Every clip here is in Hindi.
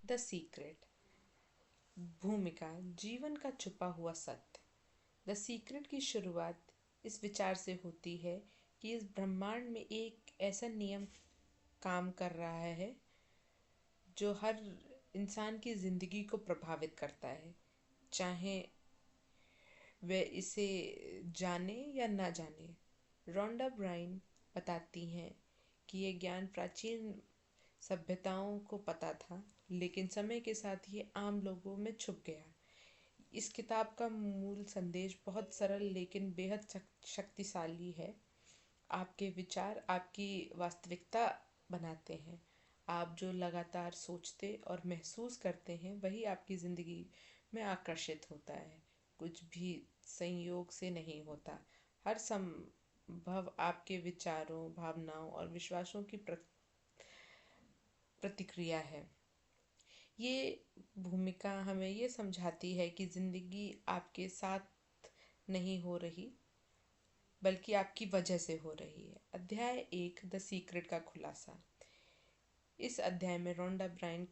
The secret. भूमिका, जीवन का छुपा हुआ सत्य। द सीक्रेट की शुरुआत इस विचार से होती है कि इस ब्रह्मांड में एक ऐसा नियम काम कर रहा है जो हर इंसान की ज़िंदगी को प्रभावित करता है, चाहे वे इसे जाने या ना जाने। रोंडा ब्राइन बताती हैं कि ये ज्ञान प्राचीन सभ्यताओं को पता था, लेकिन समय के साथ ये आम लोगों में छुप गया। इस किताब का मूल संदेश बहुत सरल लेकिन बेहद शक्तिशाली है। आपके विचार आपकी वास्तविकता बनाते हैं। आप जो लगातार सोचते और महसूस करते हैं वही आपकी ज़िंदगी में आकर्षित होता है। कुछ भी संयोग से नहीं होता। हर संभव आपके विचारों, भावनाओं और विश्वासों की प्रतिक्रिया है। ये भूमिका हमें ये समझाती है कि ज़िंदगी आपके साथ नहीं हो रही, बल्कि आपकी वजह से हो रही है। अध्याय 1, द सीक्रेट का खुलासा। इस अध्याय में रोंडा ब्राइन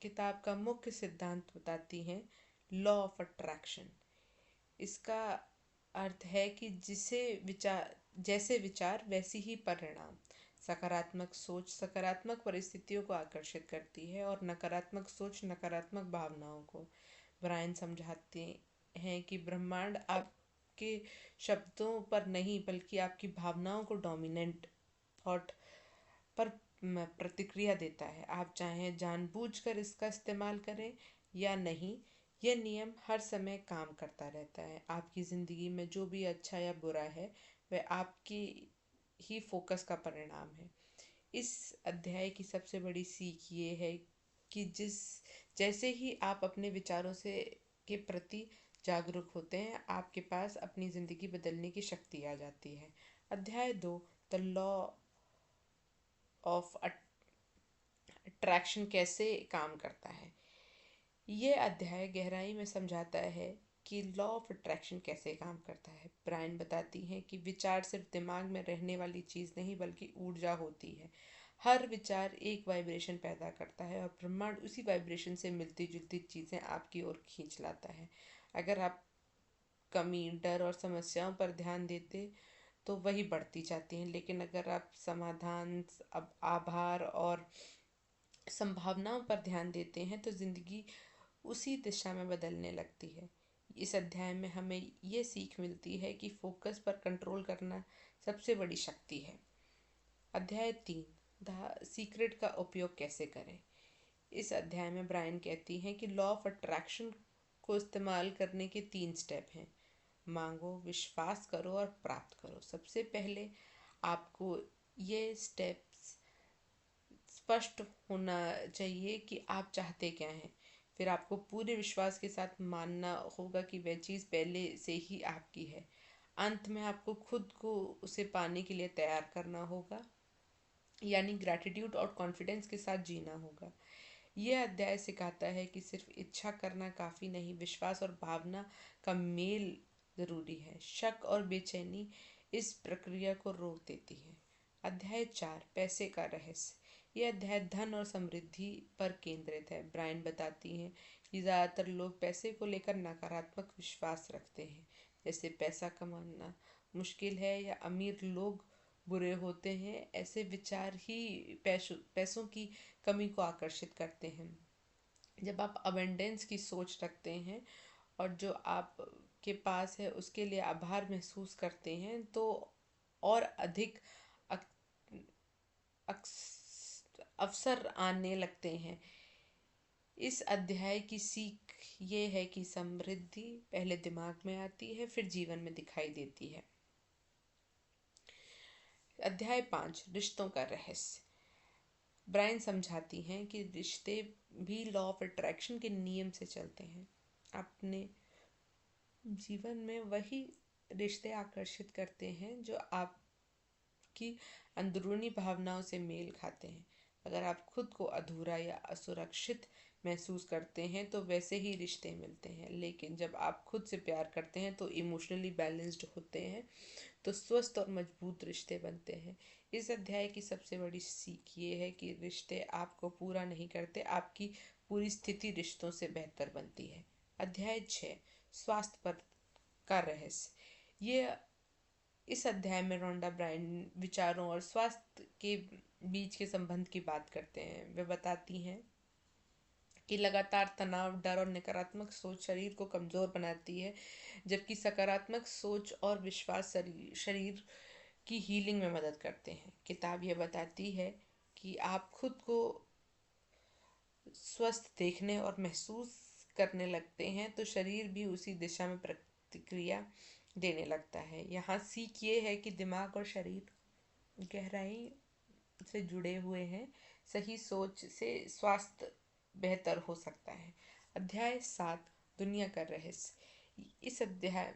किताब का मुख्य सिद्धांत बताती हैं, लॉ ऑफ अट्रैक्शन। इसका अर्थ है कि जैसे विचार वैसी ही परिणाम। सकारात्मक सोच सकारात्मक परिस्थितियों को आकर्षित करती है और नकारात्मक सोच नकारात्मक भावनाओं को। ब्रायन समझाते हैं कि ब्रह्मांड आपके शब्दों पर नहीं बल्कि आपकी भावनाओं को डोमिनेंट थॉट पर प्रतिक्रिया देता है। आप चाहें जानबूझकर इसका इस्तेमाल करें या नहीं, यह नियम हर समय काम करता रहता है। आपकी ज़िंदगी में जो भी अच्छा या बुरा है वह आपकी ही फोकस का परिणाम है। इस अध्याय की सबसे बड़ी सीख ये है कि जैसे ही आप अपने विचारों से के प्रति जागरूक होते हैं, आपके पास अपनी ज़िंदगी बदलने की शक्ति आ जाती है। अध्याय 2, द लॉ ऑफ अट्रैक्शन कैसे काम करता है। ये अध्याय गहराई में समझाता है कि लॉ ऑफ अट्रैक्शन कैसे काम करता है। ब्रायन बताती हैं कि विचार सिर्फ दिमाग में रहने वाली चीज़ नहीं बल्कि ऊर्जा होती है। हर विचार एक वाइब्रेशन पैदा करता है और ब्रह्मांड उसी वाइब्रेशन से मिलती जुलती चीज़ें आपकी ओर खींच लाता है। अगर आप कमी, डर और समस्याओं पर ध्यान देते तो वही बढ़ती जाती हैं, लेकिन अगर आप समाधान, अब आभार और संभावनाओं पर ध्यान देते हैं तो ज़िंदगी उसी दिशा में बदलने लगती है। इस अध्याय में हमें ये सीख मिलती है कि फोकस पर कंट्रोल करना सबसे बड़ी शक्ति है। अध्याय 3, द सीक्रेट का उपयोग कैसे करें। इस अध्याय में ब्रायन कहती हैं कि लॉ ऑफ अट्रैक्शन को इस्तेमाल करने के 3 स्टेप हैं। मांगो, विश्वास करो और प्राप्त करो। सबसे पहले आपको ये स्टेप्स स्पष्ट होना चाहिए कि आप चाहते क्या हैं। फिर आपको पूरे विश्वास के साथ मानना होगा कि वह चीज़ पहले से ही आपकी है। अंत में आपको खुद को उसे पाने के लिए तैयार करना होगा, यानी ग्रैटिट्यूड और कॉन्फिडेंस के साथ जीना होगा। यह अध्याय सिखाता है कि सिर्फ इच्छा करना काफ़ी नहीं, विश्वास और भावना का मेल ज़रूरी है। शक और बेचैनी इस प्रक्रिया को रोक देती है। अध्याय 4, पैसे का रहस्य। यह अध्याय धन और समृद्धि पर केंद्रित है। ब्रायन बताती हैं कि ज़्यादातर लोग पैसे को लेकर नकारात्मक विश्वास रखते हैं, जैसे पैसा कमाना मुश्किल है या अमीर लोग बुरे होते हैं। ऐसे विचार ही पैसों की कमी को आकर्षित करते हैं। जब आप अबंडेंस की सोच रखते हैं और जो आप के पास है उसके लिए आभार महसूस करते हैं तो और अधिक अवसर आने लगते हैं। इस अध्याय की सीख ये है कि समृद्धि पहले दिमाग में आती है, फिर जीवन में दिखाई देती है। अध्याय 5, रिश्तों का रहस्य। ब्रायन समझाती हैं कि रिश्ते भी लॉ ऑफ अट्रैक्शन के नियम से चलते हैं। अपने जीवन में वही रिश्ते आकर्षित करते हैं जो आपकी अंदरूनी भावनाओं से मेल खाते हैं। अगर आप खुद को अधूरा या असुरक्षित महसूस करते हैं तो वैसे ही रिश्ते मिलते हैं, लेकिन जब आप खुद से प्यार करते हैं तो इमोशनली बैलेंस्ड होते हैं, तो स्वस्थ और मजबूत रिश्ते बनते हैं। इस अध्याय की सबसे बड़ी सीख ये है कि रिश्ते आपको पूरा नहीं करते, आपकी पूरी स्थिति रिश्तों से बेहतर बनती है। अध्याय 6, स्वास्थ्य पर का रहस्य। ये इस अध्याय में रोंडा ब्रायन विचारों और स्वास्थ्य के बीच के संबंध की बात करते हैं। वे बताती हैं कि लगातार तनाव, डर और नकारात्मक सोच शरीर को कमज़ोर बनाती है, जबकि सकारात्मक सोच और विश्वास शरीर की हीलिंग में मदद करते हैं। किताब यह बताती है कि आप खुद को स्वस्थ देखने और महसूस करने लगते हैं तो शरीर भी उसी दिशा में प्रतिक्रिया देने लगता है। यहाँ सीख ये है कि दिमाग और शरीर गहराई से जुड़े हुए हैं। सही सोच से स्वास्थ्य बेहतर हो सकता है। अध्याय 7, दुनिया का रहस्य। इस अध्याय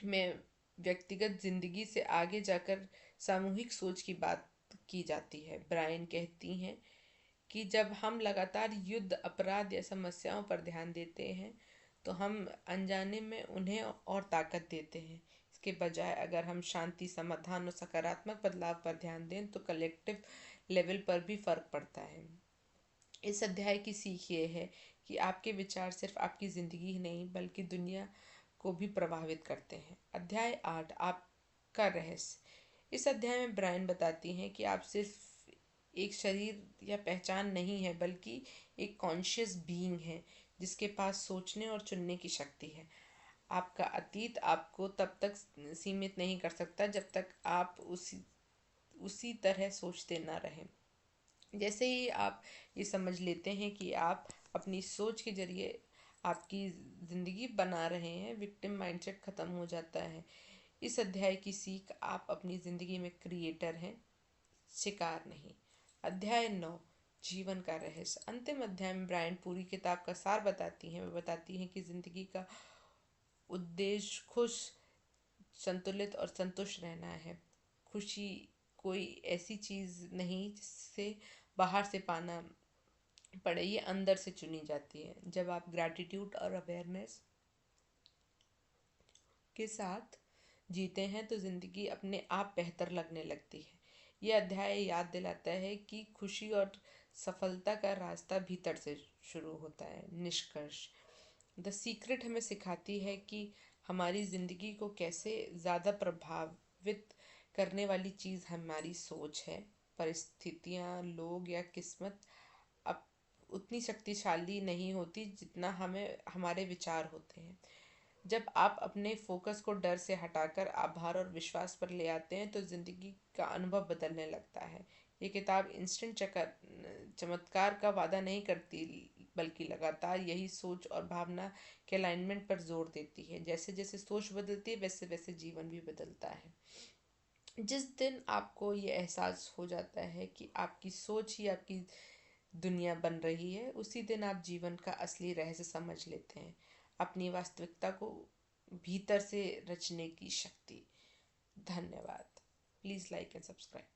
में व्यक्तिगत जिंदगी से आगे जाकर सामूहिक सोच की बात की जाती है। ब्रायन कहती हैं कि जब हम लगातार युद्ध, अपराध या समस्याओं पर ध्यान देते हैं तो हम अनजाने में उन्हें और ताकत देते हैं। इसके बजाय अगर हम शांति, समाधान और सकारात्मक बदलाव पर ध्यान दें तो कलेक्टिव लेवल पर भी फर्क पड़ता है। इस अध्याय की सीख ये है कि आपके विचार सिर्फ आपकी ज़िंदगी ही नहीं बल्कि दुनिया को भी प्रभावित करते हैं। अध्याय 8, आपका रहस्य। इस अध्याय में ब्रायन बताती हैं कि आप सिर्फ एक शरीर या पहचान नहीं है बल्कि एक कॉन्शियस बीइंग है जिसके पास सोचने और चुनने की शक्ति है। आपका अतीत आपको तब तक सीमित नहीं कर सकता जब तक आप उसी तरह सोचते ना रहें। जैसे ही आप ये समझ लेते हैं कि आप अपनी सोच के जरिए आपकी ज़िंदगी बना रहे हैं, विक्टिम माइंडसेट ख़त्म हो जाता है। इस अध्याय की सीख, आप अपनी ज़िंदगी में क्रिएटर हैं, शिकार नहीं। अध्याय 9, जीवन का रहस्य। अंतिम अध्याय में ब्रायन पूरी किताब का सार बताती हैं। वे बताती हैं कि ज़िंदगी का उद्देश्य खुश, संतुलित और संतुष्ट रहना है। खुशी कोई ऐसी चीज़ नहीं जिससे बाहर से पाना पड़े, ये अंदर से चुनी जाती है। जब आप ग्रैटिट्यूड और अवेयरनेस के साथ जीते हैं तो ज़िंदगी अपने आप बेहतर लगने लगती है। ये अध्याय याद दिलाता है कि खुशी और सफलता का रास्ता भीतर से शुरू होता है। निष्कर्ष, द सीक्रेट हमें सिखाती है कि हमारी ज़िंदगी को कैसे ज़्यादा प्रभावित करने वाली चीज़ हमारी सोच है। परिस्थितियाँ, लोग या किस्मत अब उतनी शक्तिशाली नहीं होती जितना हमें हमारे विचार होते हैं। जब आप अपने फोकस को डर से हटाकर आभार और विश्वास पर ले आते हैं तो ज़िंदगी का अनुभव बदलने लगता है। ये किताब इंस्टेंट चमत्कार का वादा नहीं करती बल्कि लगातार यही सोच और भावना के अलाइनमेंट पर जोर देती है। जैसे जैसे सोच बदलती है वैसे वैसे जीवन भी बदलता है। जिस दिन आपको ये एहसास हो जाता है कि आपकी सोच ही आपकी दुनिया बन रही है, उसी दिन आप जीवन का असली रहस्य समझ लेते हैं, अपनी वास्तविकता को भीतर से रचने की शक्ति। धन्यवाद। Please like and subscribe.